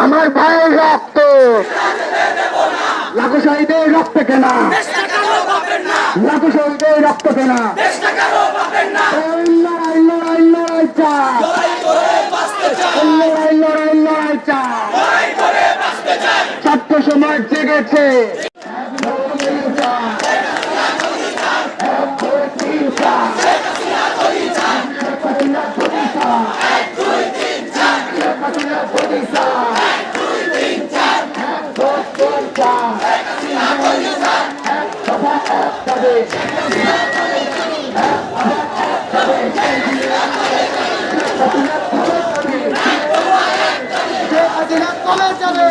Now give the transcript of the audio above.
আমার ভাইয়ের রক্ত লাখো শহীদের রক্ত কেনা, লাখো শহীদের রক্ত কেনা, লড়াই লড়াই লড়াই চাই, লড়াই লড়াই লড়াই চাই, ছাত্র সমাজ জেগেছে। কমে যাবে